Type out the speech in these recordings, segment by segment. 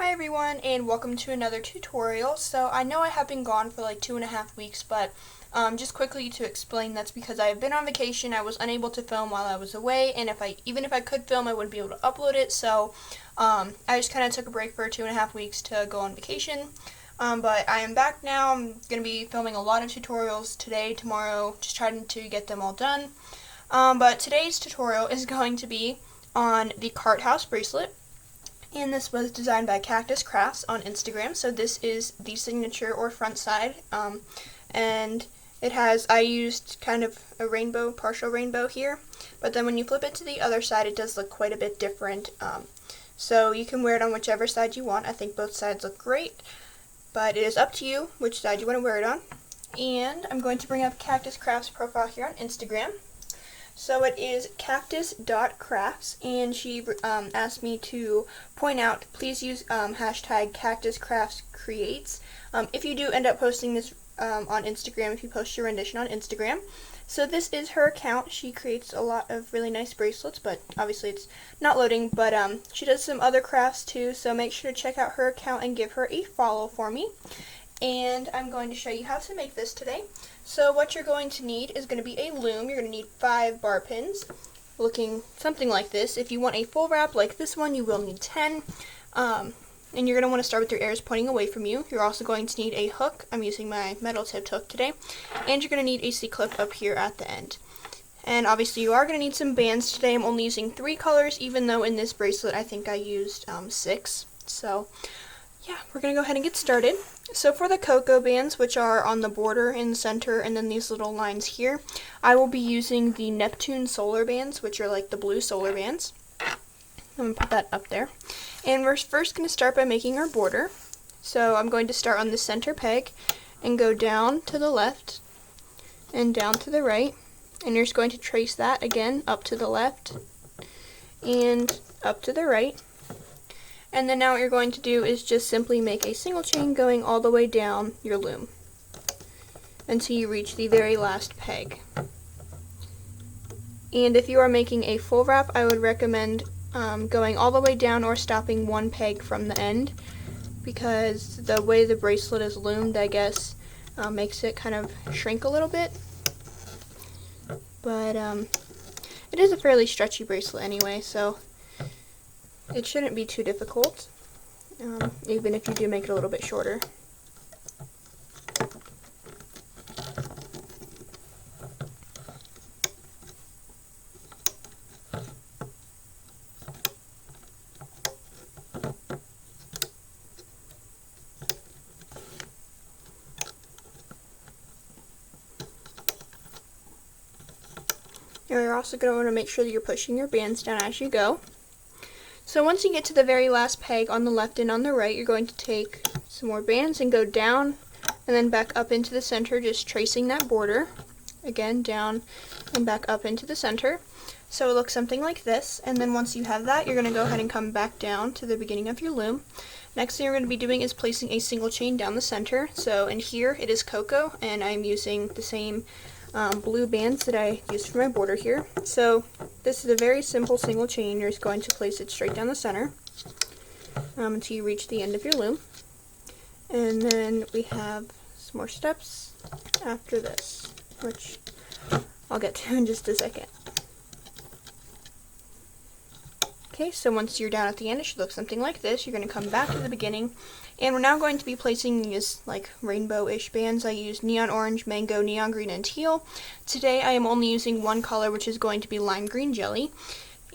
Hi everyone, and welcome to another tutorial. So I know I have been gone for like 2.5 weeks, but just quickly to explain, that's because I have been on vacation. I was unable to film while I was away, and even if I could film, I wouldn't be able to upload it. So I just kind of took a break for 2.5 weeks to go on vacation. But I am back now. I'm going to be filming a lot of tutorials today, tomorrow, just trying to get them all done. But today's tutorial is going to be on the Carthouse Bracelet. And this was designed by Cactus Crafts on Instagram. So this is the signature or front side. And it has, I used kind of a rainbow, partial rainbow here. But then when you flip it to the other side, it does look quite a bit different. So you can wear it on whichever side you want. I think both sides look great. But it is up to you which side you want to wear it on. And I'm going to bring up Cactus Crafts profile here on Instagram. So it is cactus.crafts, and she asked me to point out, please use hashtag cactuscraftscreates if you do end up posting this on Instagram, if you post your rendition on Instagram. So this is her account. She creates a lot of really nice bracelets, but obviously it's not loading, but she does some other crafts too, so make sure to check out her account and give her a follow for me. And I'm going to show you how to make this today. So what you're going to need is going to be a loom. You're going to need 5 bar pins, looking something like this. If you want a full wrap like this one, you will need 10. And you're going to want to start with your ears pointing away from you. You're also going to need a hook. I'm using my metal tipped hook today. And you're going to need a C-clip up here at the end. And obviously you are going to need some bands today. I'm only using 3 colors, even though in this bracelet I think I used 6. So yeah, we're going to go ahead and get started. So for the cocoa bands, which are on the border in the center and then these little lines here, I will be using the Neptune solar bands, which are like the blue solar bands. I'm going to put that up there. And we're first going to start by making our border. So I'm going to start on the center peg and go down to the left and down to the right. And you're just going to trace that again up to the left and up to the right. And then now what you're going to do is just simply make a single chain going all the way down your loom until you reach the very last peg. And if you are making a full wrap, I would recommend going all the way down or stopping 1 peg from the end, because the way the bracelet is loomed, I guess, makes it kind of shrink a little bit. But it is a fairly stretchy bracelet anyway, so it shouldn't be too difficult, even if you do make it a little bit shorter. You're also going to want to make sure that you're pushing your bands down as you go. So once you get to the very last peg on the left and on the right, you're going to take some more bands and go down and then back up into the center, just tracing that border. Again, down and back up into the center. So it looks something like this. And then once you have that, you're going to go ahead and come back down to the beginning of your loom. Next thing you're going to be doing is placing a single chain down the center. So in here it is cocoa, and I'm using the same blue bands that I used for my border here. So this is a very simple single chain. You're just going to place it straight down the center until you reach the end of your loom. And then we have some more steps after this, which I'll get to in just a second. Okay, so once you're down at the end, it should look something like this. You're going to come back to the beginning, and we're now going to be placing these like rainbow-ish bands. I used neon orange, mango, neon green, and teal. Today I am only using 1 color, which is going to be lime green jelly.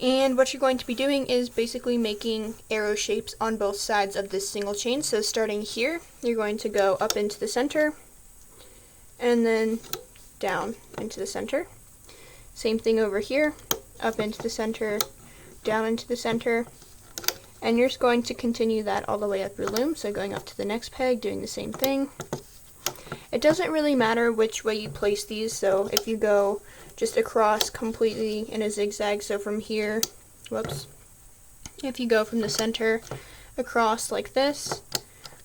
And what you're going to be doing is basically making arrow shapes on both sides of this single chain. So starting here, you're going to go up into the center, and then down into the center. Same thing over here, up into the center, down into the center, and you're just going to continue that all the way up your loom, so going up to the next peg, doing the same thing. It doesn't really matter which way you place these, so if you go just across completely in a zigzag, so from here, whoops, if you go from the center across like this,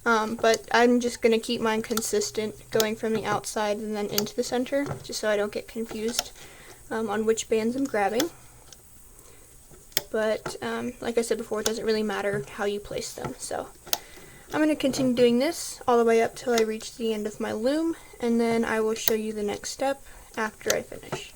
but I'm just going to keep mine consistent, going from the outside and then into the center, just so I don't get confused on which bands I'm grabbing. But like I said before, it doesn't really matter how you place them. So I'm going to continue doing this all the way up till I reach the end of my loom, and then I will show you the next step after I finish.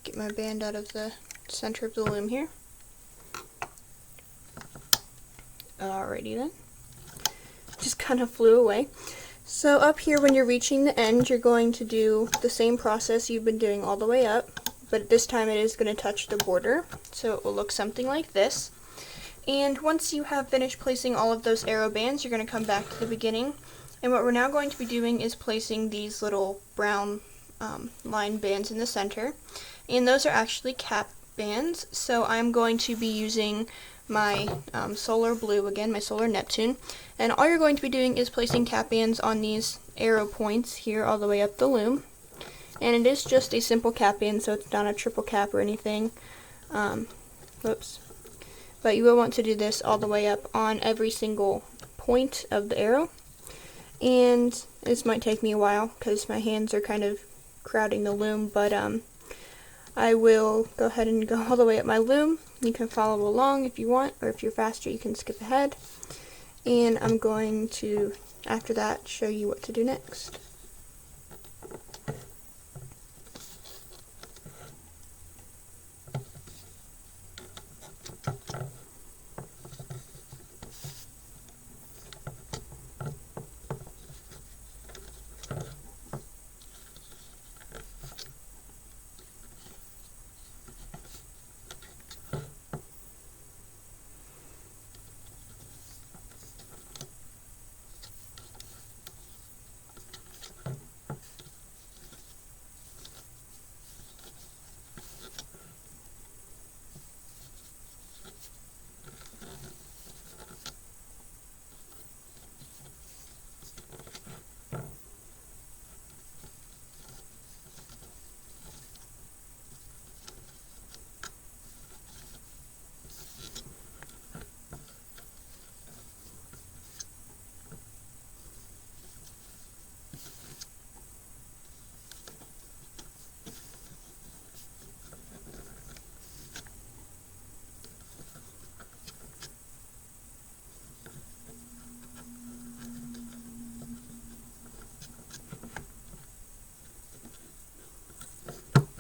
Get my band out of the center of the loom here. Alrighty then. Just kind of flew away. So up here, when you're reaching the end, you're going to do the same process you've been doing all the way up, but this time it is going to touch the border, so it will look something like this. And once you have finished placing all of those arrow bands, you're going to come back to the beginning, and what we're now going to be doing is placing these little brown line bands in the center, and those are actually cap bands. So I'm going to be using my solar blue again, my solar Neptune, and all you're going to be doing is placing cap bands on these arrow points here all the way up the loom, and it is just a simple cap band, so it's not a triple cap or anything. Whoops. But you will want to do this all the way up on every single point of the arrow, and this might take me a while because my hands are kind of crowding the loom, but I will go ahead and go all the way up my loom. You can follow along if you want, or if you're faster you can skip ahead, and I'm going to, after that, show you what to do next.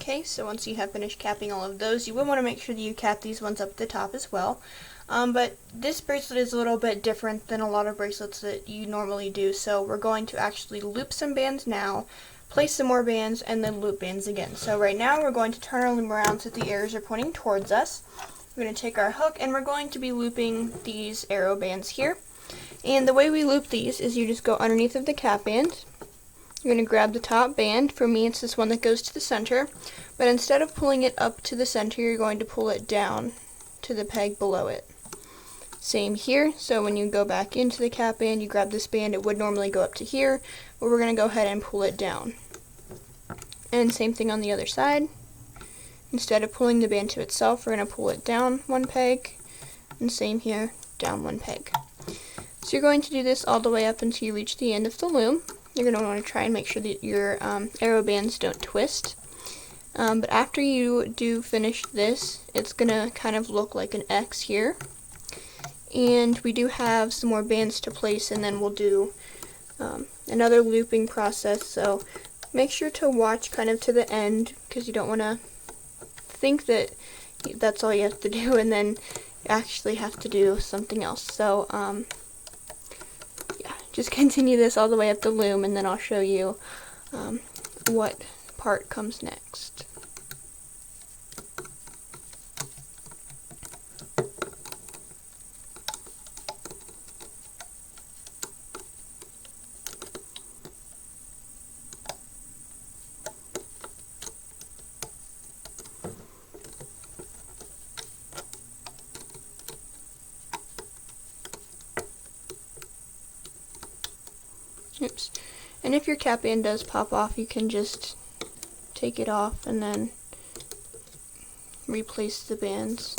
Okay, so once you have finished capping all of those, you will want to make sure that you cap these ones up at the top as well. But this bracelet is a little bit different than a lot of bracelets that you normally do, so we're going to actually loop some bands now, place some more bands, and then loop bands again. So right now we're going to turn our loom around so the arrows are pointing towards us. We're going to take our hook and we're going to be looping these arrow bands here. And the way we loop these is you just go underneath of the cap band. You're going to grab the top band. For me, it's this one that goes to the center, but instead of pulling it up to the center, you're going to pull it down to the peg below it. Same here, so when you go back into the cap band, you grab this band, it would normally go up to here, but we're going to go ahead and pull it down. And same thing on the other side. Instead of pulling the band to itself, we're going to pull it down one peg, and same here, down one peg. So you're going to do this all the way up until you reach the end of the loom. You're going to want to try and make sure that your arrow bands don't twist. But after you do finish this, it's going to kind of look like an X here. And we do have some more bands to place, and then we'll do another looping process. So make sure to watch kind of to the end, because you don't want to think that that's all you have to do, and then you actually have to do something else. So yeah, just continue this all the way up the loom, and then I'll show you what part comes next. Oops. And if your cap band does pop off, you can just take it off and then replace the bands.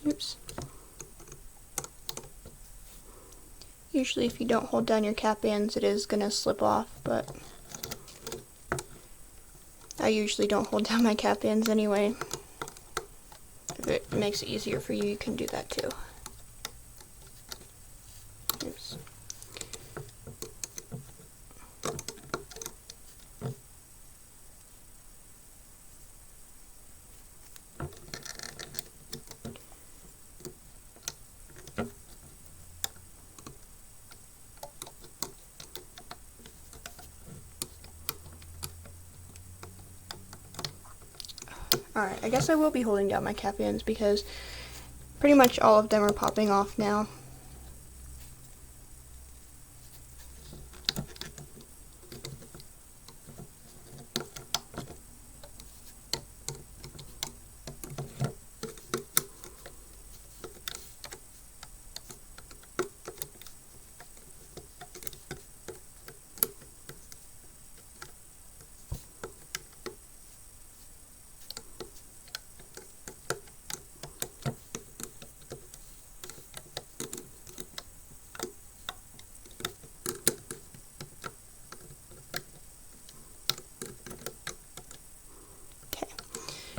Oops. Usually if you don't hold down your cap bands, it is going to slip off, but I usually don't hold down my cap bands anyway. If it makes it easier for you, you can do that too. Oops. Alright, I guess I will be holding down my cap bands because pretty much all of them are popping off now.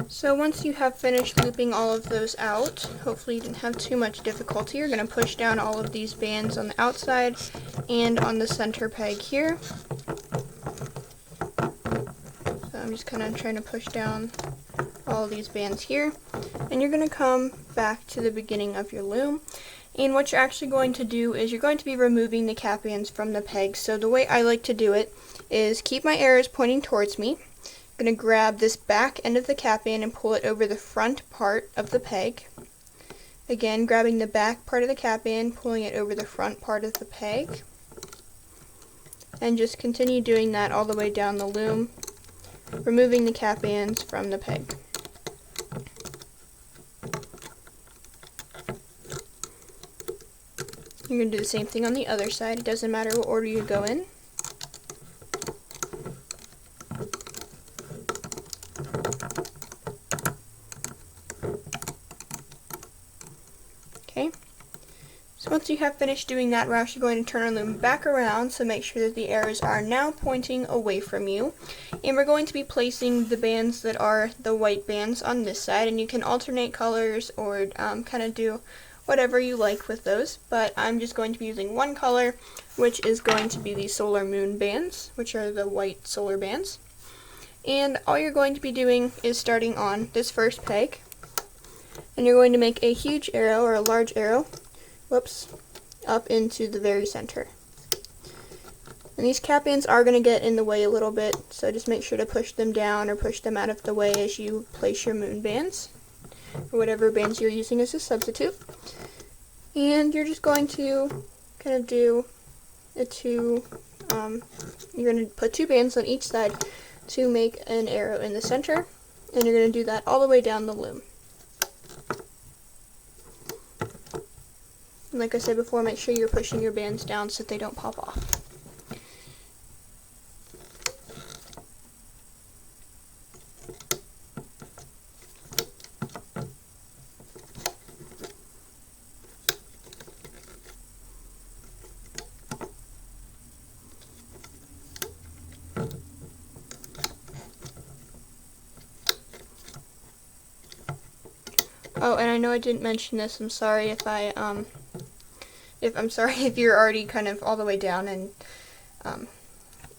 So once you have finished looping all of those out, hopefully you didn't have too much difficulty, you're going to push down all of these bands on the outside and on the center peg here. So I'm just kind of trying to push down all of these bands here. And you're going to come back to the beginning of your loom. And what you're actually going to do is you're going to be removing the cap bands from the pegs. So the way I like to do it is keep my arrows pointing towards me. I'm going to grab this back end of the cap band and pull it over the front part of the peg. Again, grabbing the back part of the cap band, pulling it over the front part of the peg. And just continue doing that all the way down the loom, removing the cap bands from the peg. You're going to do the same thing on the other side. It doesn't matter what order you go in. Okay, so once you have finished doing that, we're actually going to turn our loom back around, so make sure that the arrows are now pointing away from you. And we're going to be placing the bands that are the white bands on this side, and you can alternate colors or kind of do whatever you like with those, but I'm just going to be using one color, which is going to be the solar moon bands, which are the white solar bands. And all you're going to be doing is starting on this first peg, and you're going to make a huge arrow, or a large arrow, whoops, up into the very center. And these cap bands are going to get in the way a little bit, so just make sure to push them down or push them out of the way as you place your moon bands, or whatever bands you're using as a substitute. And you're just going to kind of do you're going to put two bands on each side to make an arrow in the center, and you're going to do that all the way down the loom. And like I said before, make sure you're pushing your bands down so that they don't pop off. Oh, and I know I didn't mention this. I'm sorry if if you're already kind of all the way down and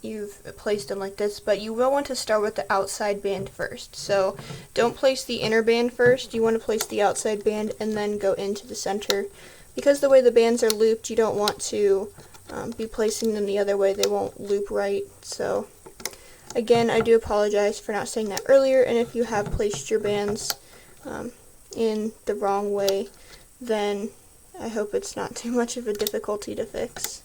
you've placed them like this, but you will want to start with the outside band first. So don't place the inner band first. You want to place the outside band and then go into the center. Because the way the bands are looped, you don't want to be placing them the other way. They won't loop right. So again, I do apologize for not saying that earlier, and if you have placed your bands in the wrong way, then I hope it's not too much of a difficulty to fix.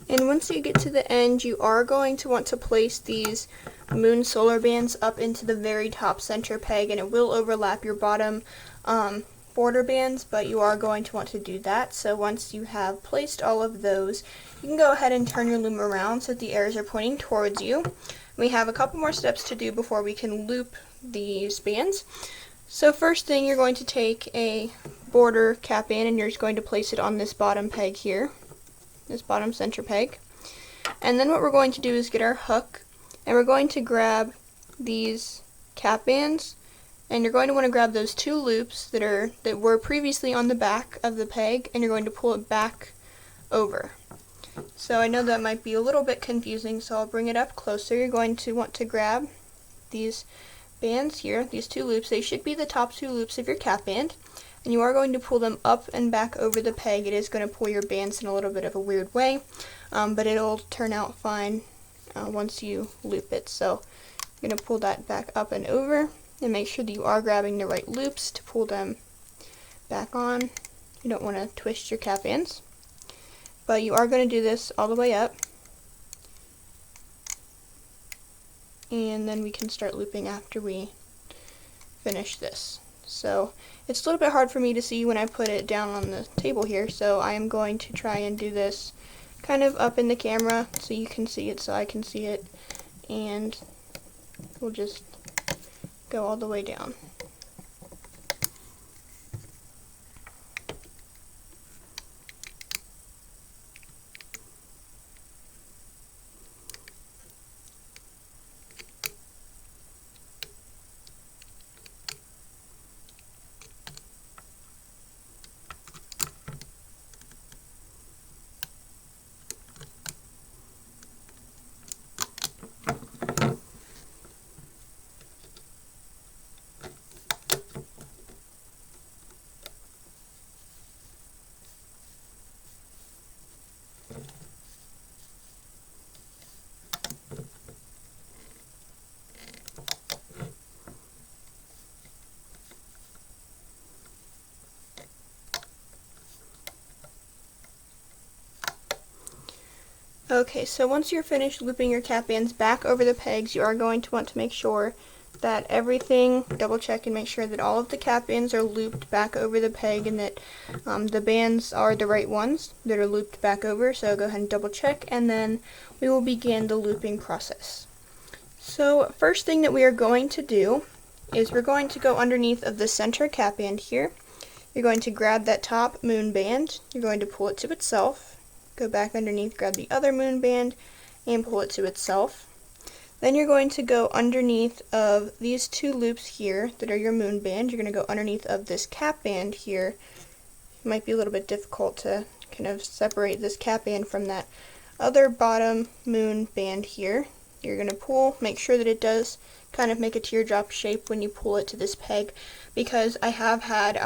And once you get to the end, you are going to want to place these moon solar bands up into the very top center peg, and it will overlap your bottom border bands, but you are going to want to do that. So once you have placed all of those, you can go ahead and turn your loom around so that the arrows are pointing towards you. We have a couple more steps to do before we can loop these bands. So first thing, you're going to take a border cap band and you're just going to place it on this bottom peg here, this bottom center peg. And then what we're going to do is get our hook, and we're going to grab these cap bands, and you're going to want to grab those two loops that were previously on the back of the peg, and you're going to pull it back over. So I know that might be a little bit confusing, so I'll bring it up closer. You're going to want to grab these bands here, these two loops. They should be the top two loops of your cap band, and you are going to pull them up and back over the peg. It is going to pull your bands in a little bit of a weird way, but it'll turn out fine once you loop it. So I'm going to pull that back up and over, and make sure that you are grabbing the right loops to pull them back on. You don't want to twist your cap bands, but you are going to do this all the way up, and then we can start looping after we finish this. So it's a little bit hard for me to see when I put it down on the table here, so I am going to try and do this kind of up in the camera so you can see it, so I can see it, and we'll just go all the way down. Okay, so once you're finished looping your cap bands back over the pegs, you are going to want to make sure that everything, double check and make sure that all of the cap bands are looped back over the peg, and that the bands are the right ones that are looped back over. So go ahead and double check, and then we will begin the looping process. So first thing that we are going to do is we're going to go underneath of the center cap band here. You're going to grab that top moon band, you're going to pull it to itself, go back underneath, grab the other moon band, and pull it to itself. Then you're going to go underneath of these two loops here that are your moon band. You're going to go underneath of this cap band here. It might be a little bit difficult to kind of separate this cap band from that other bottom moon band here. You're going to pull, make sure that it does kind of make a teardrop shape when you pull it to this peg, because I have had,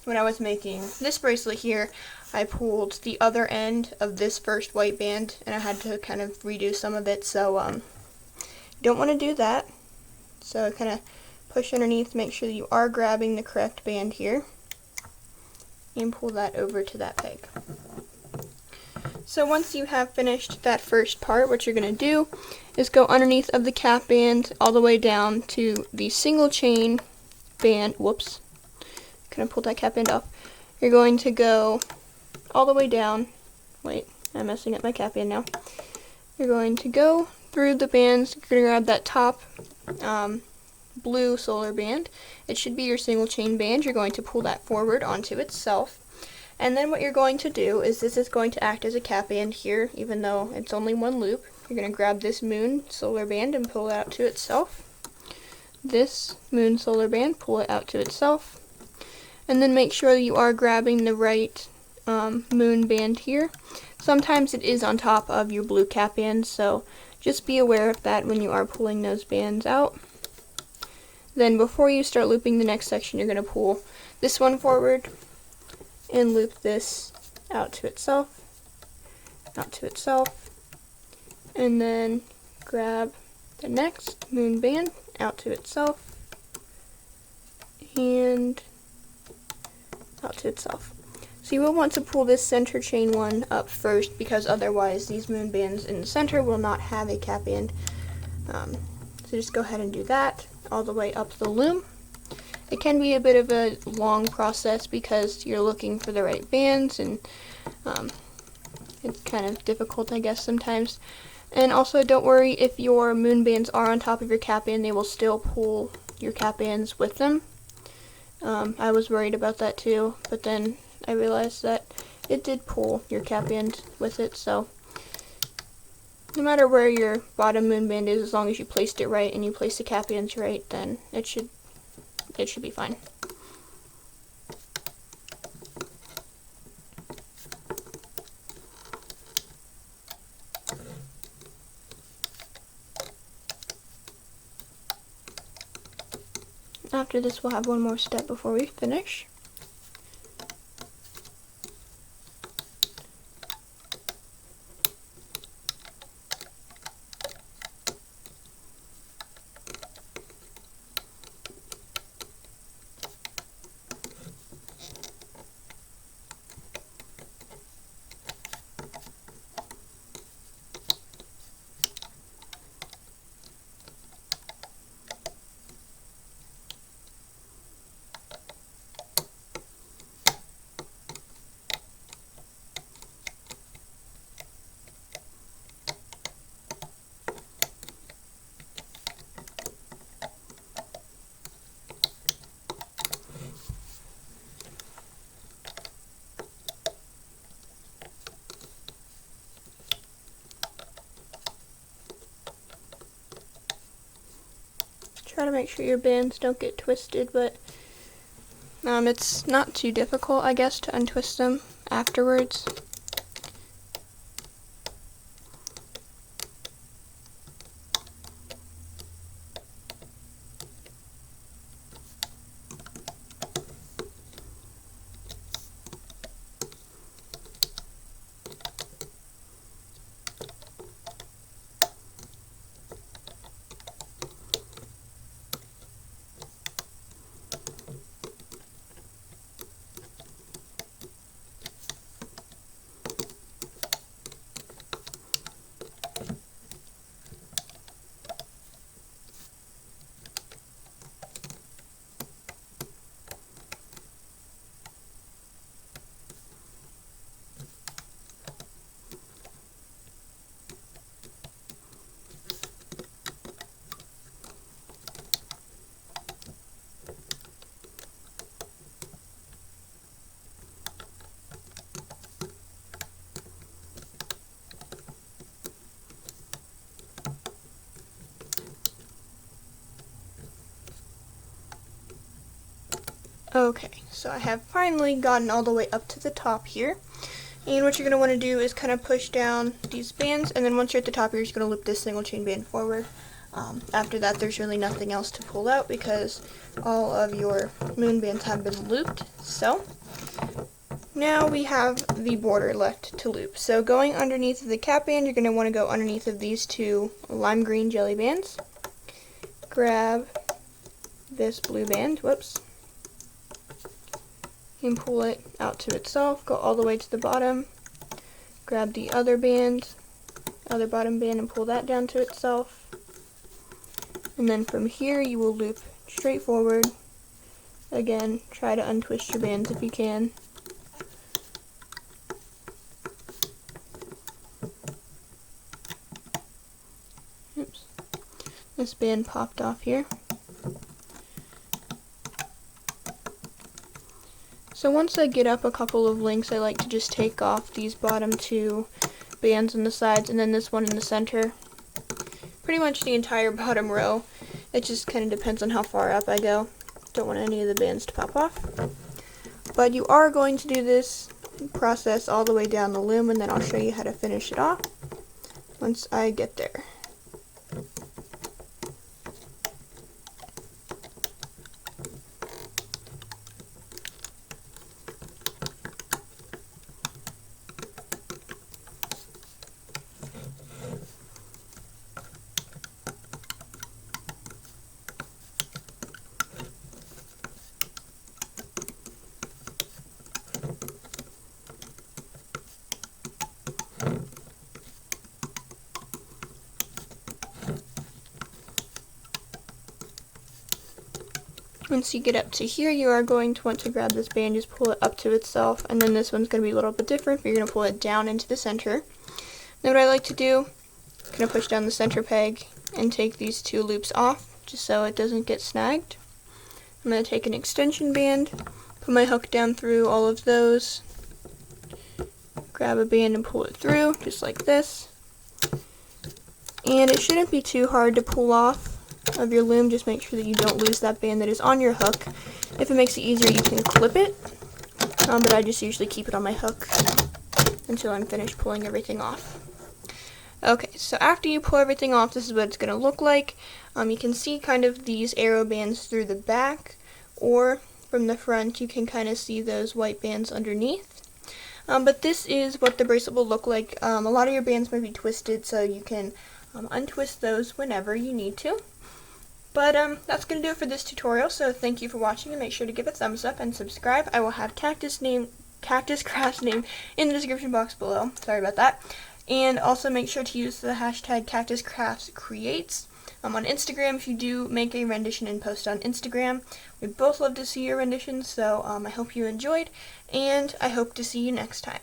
when I was making this bracelet here, I pulled the other end of this first white band, and I had to kind of redo some of it, so you don't want to do that. So kind of push underneath, make sure that you are grabbing the correct band here, and pull that over to that peg. So once you have finished that first part, what you're going to do is go underneath of the cap band all the way down to the single chain band. Whoops. Can I pull that cap band off? You're going to go all the way down. Wait, I'm messing up my cap band now. You're going to go through the bands. You're going to grab that top blue solar band. It should be your single chain band. You're going to pull that forward onto itself. And then what you're going to do is this is going to act as a cap band here, even though it's only one loop. You're going to grab this moon solar band and pull it out to itself. This moon solar band, pull it out to itself. And then make sure that you are grabbing the right moon band here. Sometimes it is on top of your blue cap band, so just be aware of that when you are pulling those bands out. Then before you start looping the next section, you're going to pull this one forward and loop this out to itself, and then grab the next moon band out to itself, and out to itself. So you will want to pull this center chain one up first, because otherwise these moon bands in the center will not have a cap band. So just go ahead and do that all the way up the loom. It can be a bit of a long process because you're looking for the right bands, and it's kind of difficult, I guess, sometimes. And also, don't worry if your moon bands are on top of your cap band, they will still pull your cap bands with them. I was worried about that too, but then I realized that it did pull your cap band with it, so no matter where your bottom moon band is, as long as you placed it right and you place the cap bands right, then it should be fine. After this, we'll have one more step before we finish. Try to make sure your bands don't get twisted, but it's not too difficult, I guess, to untwist them afterwards. Okay, so I have finally gotten all the way up to the top here. And what you're going to want to do is kind of push down these bands, and then once you're at the top, you're just going to loop this single chain band forward. After that, there's really nothing else to pull out because all of your moon bands have been looped. So now we have the border left to loop. So going underneath of the cap band, you're going to want to go underneath of these two lime green jelly bands. Grab this blue band, whoops, and pull it out to itself. Go all the way to the bottom. grab the other band, other bottom band, and pull that down to itself. And then from here you will loop straight forward. Again, try to untwist your bands if you can. Oops. This band popped off here. So once I get up a couple of links, I like to just take off these bottom two bands on the sides and then this one in the center. Pretty much the entire bottom row. It just kind of depends on how far up I go. Don't want any of the bands to pop off. But you are going to do this process all the way down the loom, and then I'll show you how to finish it off once I get there. Once you get up to here, you are going to want to grab this band, just pull it up to itself, and then this one's going to be a little bit different, but you're going to pull it down into the center. Then what I like to do, I'm going to push down the center peg and take these two loops off, just so it doesn't get snagged. I'm going to take an extension band, put my hook down through all of those, grab a band and pull it through, just like this. And it shouldn't be too hard to pull off of your loom. Just make sure that you don't lose that band that is on your hook. If it makes it easier, you can clip it, but I just usually keep it on my hook until I'm finished pulling everything off. Okay, so after you pull everything off, this is what it's going to look like. You can see kind of these arrow bands through the back, or from the front you can kind of see those white bands underneath. But this is what the bracelet will look like. A lot of your bands might be twisted, so you can untwist those whenever you need to. But that's going to do it for this tutorial, so thank you for watching, and make sure to give it a thumbs up and subscribe. I will have Cactus Crafts name in the description box below. Sorry about that. And also make sure to use the hashtag cactuscraftscreates on Instagram if you do make a rendition and post on Instagram. We'd both love to see your renditions, so I hope you enjoyed, and I hope to see you next time.